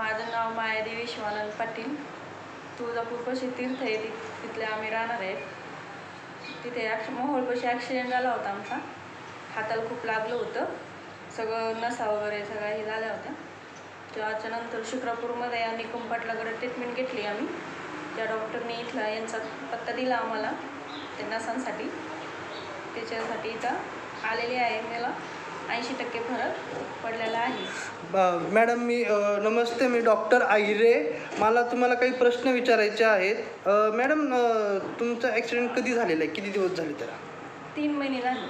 माझं नाव मायादेवी शिवानंद पाटील. तुळजापूरपाशी तीर्थ आहे, तिथले आम्ही राहणार आहेत. तिथे मोहोळपाशी ॲक्सिडेंट झाला होता आमचा. हाताला खूप लागलं होतं, सगळं नसा वगैरे सगळ्या हे झाल्या होत्या. त्याच्यानंतर शुक्रापूरमध्ये निकम पाटलाकडे ट्रीटमेंट घेतली आम्ही. त्या डॉक्टरने इथला यांचा पत्ता दिला आम्हाला त्या नसांसाठी. त्याच्यासाठी इथं आलेली आहे. मला 80% फरक पडलेला आहे. मॅडम नमस्ते, मी डॉक्टर आहिरे. मला तुम्हाला काही प्रश्न विचारायचे आहेत. मॅडम, तुमचा ॲक्सिडेंट कधी झालेला आहे? किती दिवस झाले त्याला? 3 महिने झाले.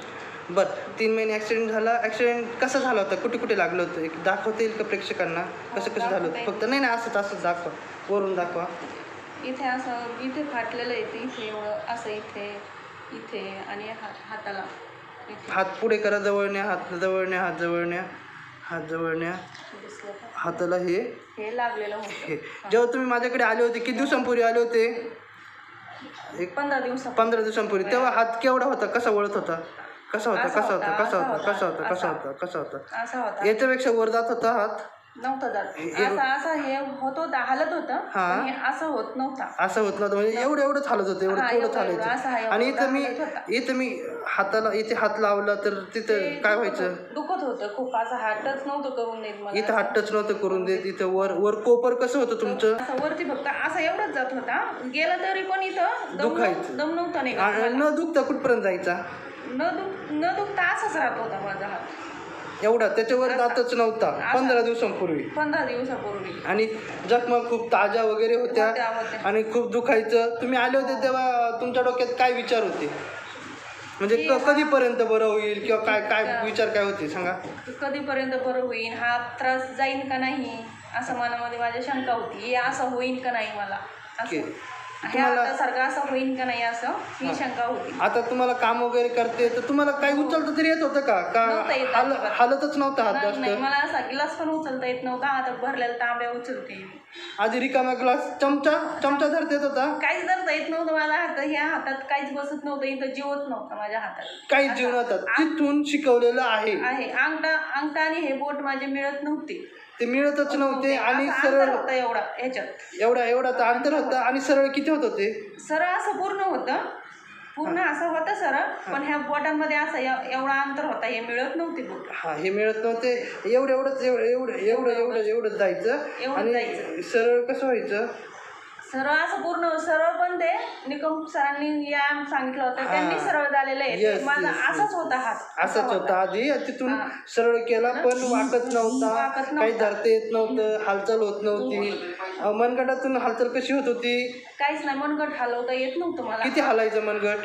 बरं, 3 महिने ॲक्सिडेंट झाला. ॲक्सिडेंट कसा झाला होता? कुठे कुठे लागलं होतं? एक दाखवता येईल का प्रेक्षकांना? कसं झालं होतं? फक्त नाही असंच दाखवा, वरून दाखवा. इथे असं इथे फाटलेलं आहे, इथे एवढं असं इथे आणि हाताला. हात पुढे करा, जवळ न्या, हात जवळ न्या, हात जवळ न्या, हात जवळ न्या. हाताला हे लागलेलं होतं. जेव्हा तुम्ही माझ्याकडे आले होते, किती दिवसांपूर्वी आले होते? एक 15 दिवसांपूर्वी. तेव्हा हात केवढा होता? कसा वळत होता? कसा होता? याच्यापेक्षा वर जात होता हात? नव्हता जात. असं हे होत होता, हालत होतं, असं होत नव्हतं. म्हणजे एवढंच हालत होतं, एवढं चालायचं. आणि इथं मी हाताला इथे हात लावला तर तिथं काय व्हायचं? दुखत होतं खूप. असं हात टच नव्हतं करून देत मला. इथं हात टच नव्हतं करून देत. इथं वर कोपर कसं होतं तुमचं? असं वरती फक्त असं एवढंच जात होता. गेलं तरी पण इथं दुखायचं. दम नव्हता नाही. न दुखता कुठपर्यंत जायचा? न दुखता असंच राहत होता माझा हात. एवढा त्याच्यावर जातच नव्हता. 15 दिवसांपूर्वी. आणि जखमा खूप ताज्या वगैरे होत्या आणि खूप दुखायचं. तुम्ही आले होते तेव्हा तुमच्या डोक्यात काय विचार होते? म्हणजे कधीपर्यंत बरं होईल किंवा काय विचार काय होते सांगा? कधीपर्यंत बरं होईल, हा त्रास जाईल का नाही असं मनामध्ये माझ्या शंका होती. हे असं होईल का नाही, मला सारखं असं होईल का नाही असं ही शंका होती. आता तुम्हाला काम वगैरे करते तर तुम्हाला काही उचलता तरी येत होतं का? हालतच नव्हता हात जास्त? मला असा ग्लास पण उचलता येत नव्हता. आता भरलेला तांब्या उचलते. आधी रिकामा ग्लास चमचा धरता येत होता? काहीच धरता येत नव्हतं मला. ह्या हातात काहीच बसत नव्हतं. इथं जीवच नव्हता माझ्या हातात. काहीच जीव नव्हता. तिथून शिकवलेलं आहे. अंगठा आणि हे बोट माझे मिळत नव्हते. ते मिळतच नव्हते. आणि सरळ होतं ह्याच्यात एवढा तर अंतर होतं. आणि सरळ किती होत होते? सरळ असं पूर्ण होतं, असं होतं सरळ. पण ह्या बोटांमध्ये असं एवढा अंतर होता. हे मिळत नव्हते बोट. हे मिळत नव्हते. एवढंच जायचं. आणि सरळ कसं व्हायचं? सरळ असं पूर्ण सरळ. पण ते निकम सरांनी व्यायाम सांगितलं होतं, त्यांनी सरळ झालेलं आहे. माझा असाच होता हात. असाच होता आधी. तिथून सरळ केला पण वाकत नव्हता, काही धरता येत नव्हतं, हालचाल होत नव्हती. मनगटातून हालचाल कशी होत होती? काहीच नाही. मनगट हलवता येत नव्हतं मला. किती हलायचं मनगट?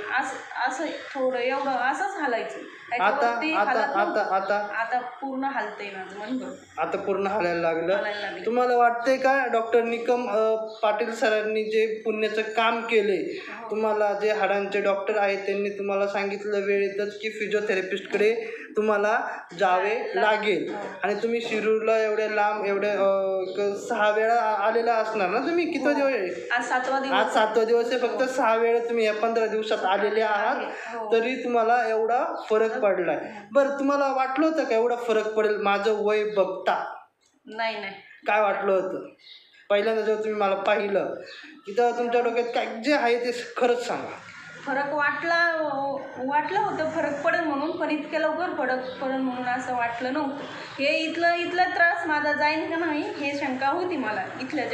असं थोडं एवढं असंच हलायचं. आता पूर्ण हलतंय माझं मनगट. आता पूर्ण हलायला लागलं. तुम्हाला वाटतंय का डॉक्टर निकम पाटील सरांनी जे पुण्याचं काम केले, तुम्हाला जे हाडांचे डॉक्टर आहेत त्यांनी तुम्हाला सांगितलं वेळेतच की फिजिओथेरपिस्टकडे तुम्हाला जावे लागेल? आणि तुम्ही शिरूरला एवढ्या लांब 6 वेळा आलेला असणार ना तुम्ही? किती दिवस? आज 7वा दिवस आहे. फक्त 6 वेळा तुम्ही या 15 दिवसात आलेले आहात, तरी तुम्हाला एवढा फरक पडलाय. बरं, तुम्हाला वाटलं होतं का एवढा फरक पडेल माझं वय बघता? नाही. काय वाटलं होतं पहिल्यांदा जेव्हा तुम्ही मला पाहिलं की तेव्हा तुमच्या डोक्यात काय जे आहे ते खरंच सांगा? फरक वाटलं होतं फरक पडेल म्हणून, पण इतक्या लवकर फरक पडेल म्हणून असं वाटलं नव्हतं. हे इथला त्रास माझा जाईल का नाही हे शंका होती मला.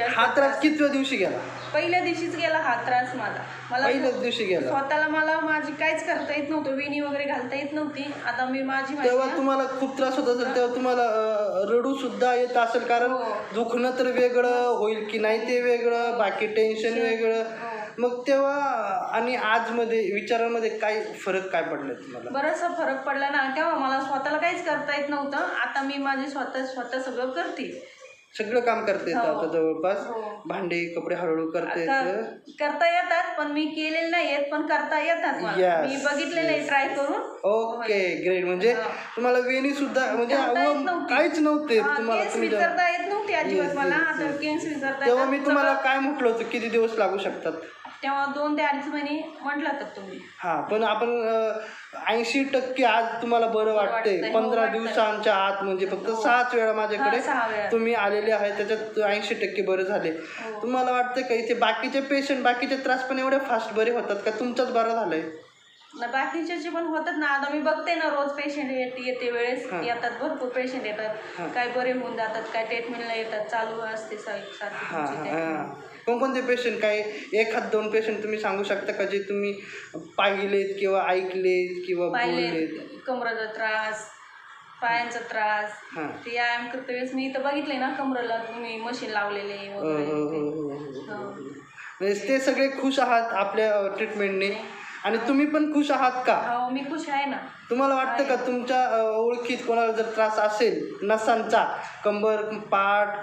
हा त्रास कितव्या दिवशी गेला? पहिल्या दिवशीच गेला हा त्रास माझा. पहिल्याच दिवशी गेला. स्वतःला माझी काहीच करता येत नव्हतं. वेणी वगैरे घालता येत नव्हती. आता मी तेव्हा तुम्हाला खूप त्रास होत असेल. तेव्हा तुम्हाला रडू सुद्धा येत असेल, कारण दुखणं तर वेगळं होईल की नाही ते वेगळं, बाकी टेन्शन वेगळं. मग तेव्हा आणि आजमध्ये विचारांमध्ये काय फरक काय पडला तुम्हाला? बराचसा फरक पडला ना. तेव्हा मला स्वतःला काहीच करता येत नव्हतं. आता मी माझे स्वतः सगळं करते. सगळं काम करता येतं आता जवळपास. भांडे कपडे हळूहळू करता येतात, पण मी केलेले नाही येत, पण करता येतात. मी बघितलेलं आहे ट्राय करून. Okay, great. म्हणजे तुम्हाला वेणी सुद्धा म्हणजे काहीच नव्हते तुम्हाला? करता येत नव्हती अजिबात मला. आता तेव्हा मी तुम्हाला काय म्हटलं होतं किती दिवस लागू शकतात? तेव्हा 2 ते 2.5 महिने म्हटलं तर तुम्ही. हां, पण आपण 80% आज तुम्हाला बरं वाटतंय. वाटतंय, 15 वाटतंय. दिवसांच्या आत म्हणजे फक्त हो. 6च वेळा माझ्याकडे 6 वेळा. तुम्ही आलेले आहे, त्याच्यात 80% बरं झाले. हो. तुम्हाला वाटतं का इथे बाकीचे पेशंट बाकीचे त्रास पण एवढे फास्ट बरे होतात का तुमचाच बरं झालंय? बाकीचे पण होतात ना. आता मी बघते ना रोज पेशंट येते वेळेस हां. येतात, भरपूर पेशंट हां. येतात. काय बरे होऊन जातात, काय ट्रीटमेंटला येतात, चालू असते सारखी हां तुमची हां treatment. हां. कोणकोणते पेशंट काय 1-2 पेशंट तुम्ही सांगू शकता का जे तुम्ही पाहिलेत किंवा ऐकलेत किंवा बोललेत? पाहिले कमरेचा त्रास, पायांचा त्रास, हां. ते व्यायाम करते वेळेस मी इथं बघितले ना कमरेला तुम्ही मशीन लावलेले वगैरे ते. हो. म्हणजे ते सगळे खुश आहात आपल्या ट्रीटमेंटने आणि तुम्ही पण खुश आहात का? हो, मी खुश आहे ना. तुम्हाला वाटतं का तुमच्या ओळखीत कोणाला जर त्रास असेल नसांचा, कंबर, पाठ,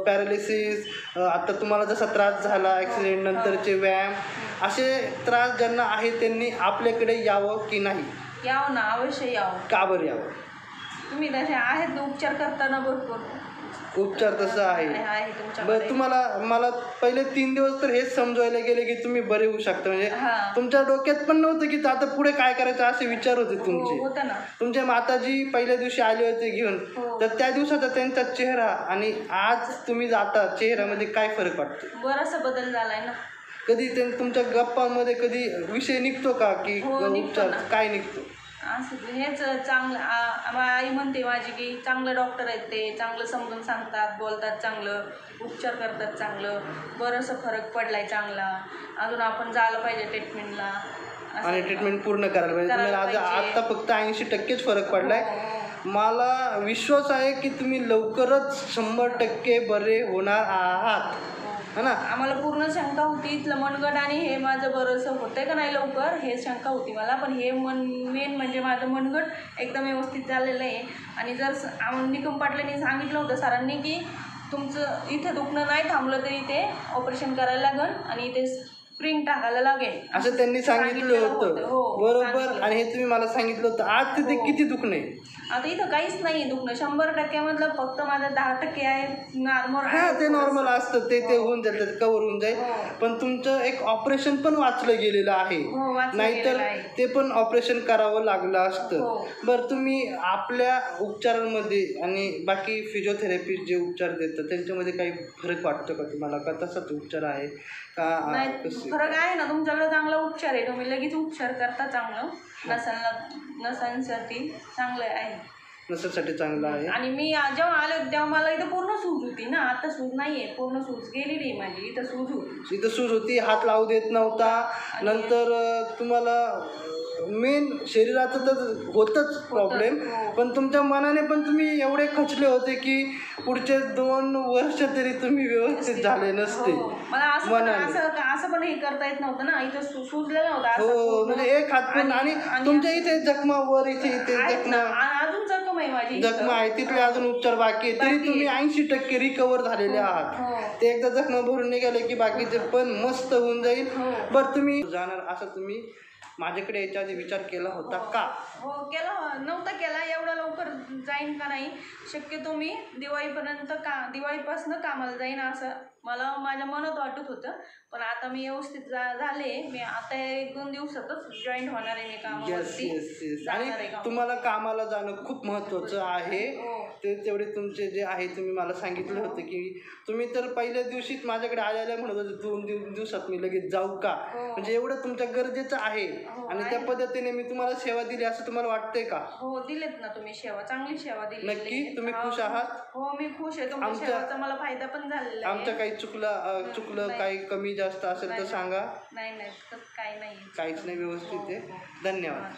पॅरालिसिस, आता तुम्हाला जसा त्रास झाला ॲक्सिडेंट नंतरचे व्यायाम, असे त्रास ज्यांना आहे त्यांनी आपल्याकडे यावं की नाही? यावं ना, अवश्य यावं. का बरं यावं? तुम्ही तसे आहेत ना, उपचार करताना भरपूर उपचार तसं आहे. आहे तुमच्याकडे. बरं, तुम्हाला मला पहिले 3 दिवस तर हेच समजवायला गेले की तुम्ही बरे होऊ शकता, म्हणजे हां. तुमच्या डोक्यात पण नव्हतं की आता पुढे काय करायचं असे विचार होते तुमचे. होतं ना. तुमच्या माताजी पहिल्या दिवशी आले होते घेऊन, हो. तर त्या दिवसाचा त्यांचा चेहरा आणि आज तुम्ही जाता चेहऱ्यामध्ये काय फरक वाटतो? बराचसा बदल झालाय ना. कधी तुमच्या गप्पांमध्ये कधी विषय निघतो का की हो, निघतो उपचार ना. काय निघतो? असं हेच चांगलं आई म्हणते माझी की चांगलं डॉक्टर आहेत ते, चांगलं समजून सांगतात, बोलतात चांगलं, उपचार करतात चांगलं, बरंचसं फरक पडलाय चांगला, अजून आपण जायला पाहिजे ट्रीटमेंटला. आणि ट्रीटमेंट पूर्ण करायला पाहिजे. तुम्हाला आज आत्ता फक्त 80%च फरक पडलाय. मला विश्वास आहे की तुम्ही लवकरच 100% बरे होणार आहात, है ना? आम्हाला पूर्ण शंका होती इथलं मनगट आणि हे माझं बरंचसं होतंय का नाही लवकर हे शंका होती मला, पण हे मेन म्हणजे माझं मनगट एकदम व्यवस्थित झालेलं आहे. आणि जर निकम पाटलांनी सांगितलं होतं सरांनी की तुमचं इथं दुखणं नाही थांबलं तरी ते ऑपरेशन करायला लागेल आणि इथे स्प्रिंग टाकायला लागेल असं त्यांनी सांगितलं होतं. हो, बरोबर. आणि हे तुम्ही मला सांगितलं होतं. आज तिथे किती दुखणे? आता इथं काहीच नाही दुखणं. 100% मधलं फक्त माझं 10% आहे नॉर्मल. हां, ते नॉर्मल असतं, ते होऊन जाईल, कव्हर होऊन जाईल. पण तुमचं एक ऑपरेशन पण वाचलं गेलेलं आहे, नाहीतर ते पण ऑपरेशन करावं लागलं असतं. बरं, तुम्ही आपल्या उपचारांमध्ये आणि बाकी फिजिओथेरपी जे उपचार देतात त्यांच्यामध्ये काही फरक वाटतो का तुम्हाला? का तसाच उपचार आहे का? फरक आहे ना. तुमच्याकडे चांगला उपचार आहे, तुम्ही लगेच उपचार करता चांगलं. नसांसाठी चांगलं आहे, नसासाठी चांगलं आहे. आणि मी जेव्हा आले तेव्हा मला इथं पूर्ण सूज होती ना, आता सूज नाही आहे, पूर्ण सूज गेलेली आहे माझी. इथं सूज होती, इथं सूज होती, हात लावू देत नव्हता. नंतर तुम्हाला मेन शरीराचं तर होतच प्रॉब्लेम, पण तुमच्या मनाने पण तुम्ही एवढे खचले होते की पुढचे 2 वर्ष तरी तुम्ही व्यवस्थित झाले नसते. मला असं पण हे करता येत नव्हतं ना, इथं सुजलेलं नव्हतं. हो, म्हणजे एक हात पण. आणि तुमच्या इथे जखमा वर इथे जखमा, अजून जखम आहे माझी, जखमा आहे तिथले अजून उपचार बाकी आहे, तरी तुम्ही 80% रिकवर झालेले आहात. ते एकदा जखमा भरून निघाले की बाकीचे पण मस्त होऊन जाईल. बरं, तुम्ही जाणार असं तुम्ही माझ्याकडे याच्या आधी विचार केला होता का? हो, केला नव्हता केला. एवढा लवकर जाईन का नाही, शक्यतो मी दिवाळीपासून कामाला जाईन असं मला माझ्या मनात वाटत होतं. पण आता मी व्यवस्थित झाले. मी आता 1-2 दिवसातच जॉईन होणार आहे मी कामावरती. येस. आणि तुम्हाला कामाला जाणं खूप महत्त्वाचं आहे. ते तेवढे तुमचे जे आहे तुम्ही मला सांगितलं होतं की तुम्ही तर पहिल्या दिवशीच माझ्याकडे आलेल्या म्हणत होते 2 दिवसात मी लगेच जाऊ का, म्हणजे एवढं तुमच्या गरजेचं आहे. आणि त्या पद्धतीने मी तुम्हाला सेवा दिली असं तुम्हाला वाटतंय का? हो, दिलेत ना तुम्ही सेवा, चांगली सेवा दिली. नक्की तुम्ही खुश आहात? हो, मी खुश आहे. तुमच्या सेवेचा मला फायदा पण झालेला आहे. आमच्या काही चुकलं काही कमी जास्त असेल तर सांगा. नाही, काही नाही, काहीच नाही, व्यवस्थित आहे. धन्यवाद.